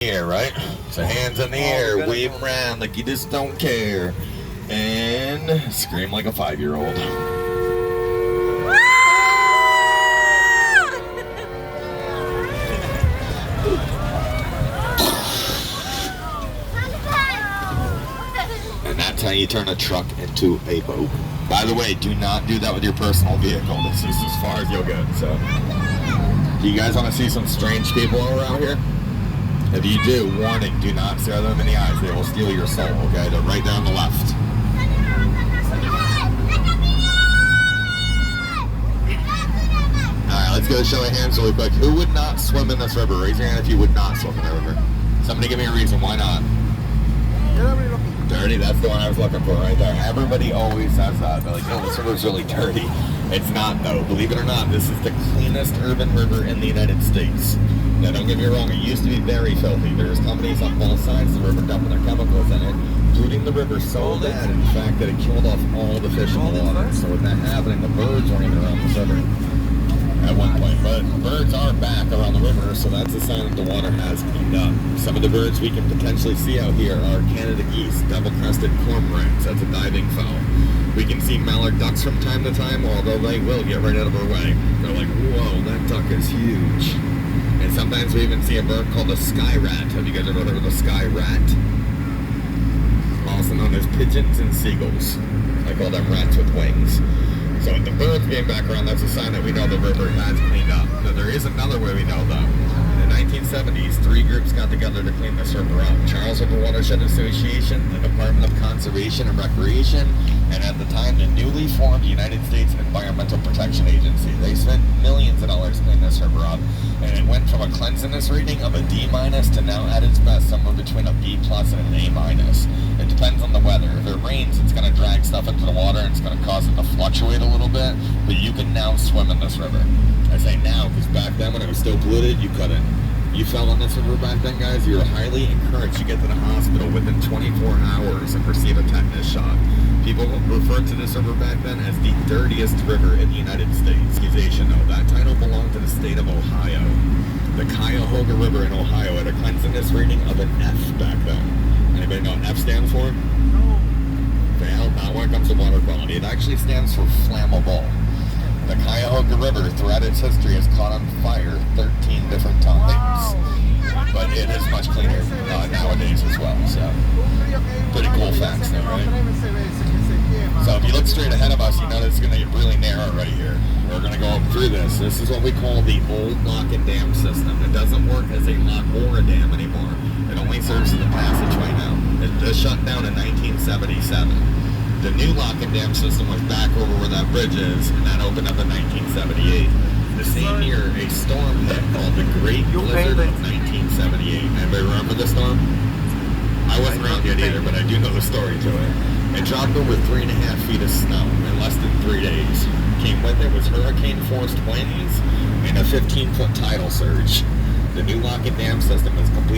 Air, right? So hands in the air, wave them around like you just don't care, and scream like a 5-year-old. And that's how you turn a truck into a boat. By the way, do not do that with your personal vehicle. This is as far as you'll get. So, do you guys want to see some strange people around here? If you do, warning, do not stare them in the eyes. They will steal your soul, okay? They're right down the left. Alright, let's go show of hands really quick. Who would not swim in this river? Raise your hand if you would not swim in the river. Somebody give me a reason. Why not? Dirty, that's the one I was looking for right there. Everybody always says that. They're like, oh, this river's really dirty. It's not, though. Believe it or not, this is the cleanest urban river in the United States. Now, don't get me wrong, it used to be very filthy. There's companies on both sides of the river dumping their chemicals in it, polluting the river so bad, in fact, that it killed off all the fish in the water. So with that happening, the birds weren't even around the river at one point. But birds are back around the river, so that's a sign that the water has cleaned up. Some of the birds we can potentially see out here are Canada geese, double-crested cormorants. That's a diving fowl. We can see mallard ducks from time to time, although they will get right out of our way. They're like, whoa, that duck is huge. And sometimes we even see a bird called a sky rat. Have you guys ever heard of a sky rat? Also known as pigeons and seagulls. I call them rats with wings. So with the birds being back around, that's a sign that we know the river has cleaned up. Now there is another way we know though. In the 1970s, 3 groups got together to clean this river up. Charles River Watershed Association, the Department of Conservation and Recreation, and at the time the newly formed United States Environmental Protection Agency. They spent millions of dollars cleaning this river up, and it went from a cleanliness rating of a D- to now at its best somewhere between a B+ and an A-. It depends on the weather. If it rains, it's going to drag stuff into the water and it's going to cause it to fluctuate a little bit, but you can now swim in this river. I say now because back then when it was still polluted, you couldn't. You fell in this river back then, guys, you were highly encouraged to get to the hospital within 24 hours and receive a tetanus shot. People referred to this river back then as the dirtiest river in the United States. You should know that title belonged to the state of Ohio. The Cuyahoga River in Ohio had a cleanliness rating of an F back then. Anybody know what F stands for? No. Fail, not when it comes to water quality. It actually stands for flammable. The Cuyahoga River, throughout its history, has caught on fire 13 different times. Wow. But it is much cleaner nowadays as well. So, pretty cool facts there, right? So if you look straight ahead of us, you know it's going to get really narrow right here. We're going to go up through this. This is what we call the old lock and dam system. It doesn't work as a lock or a dam anymore. It only serves as a passageway now. It was shut down in 1977. The new lock and dam system was back over where that bridge is, and that opened up in 1978. The same year, a storm hit called the Great Blizzard of 1978. Anybody remember the storm? I wasn't around yet either, but I do know the story to it. It dropped over 3.5 feet of snow in less than 3 days. Came with it was hurricane-forced winds and a 15-foot tidal surge. The new lock and dam system is complete.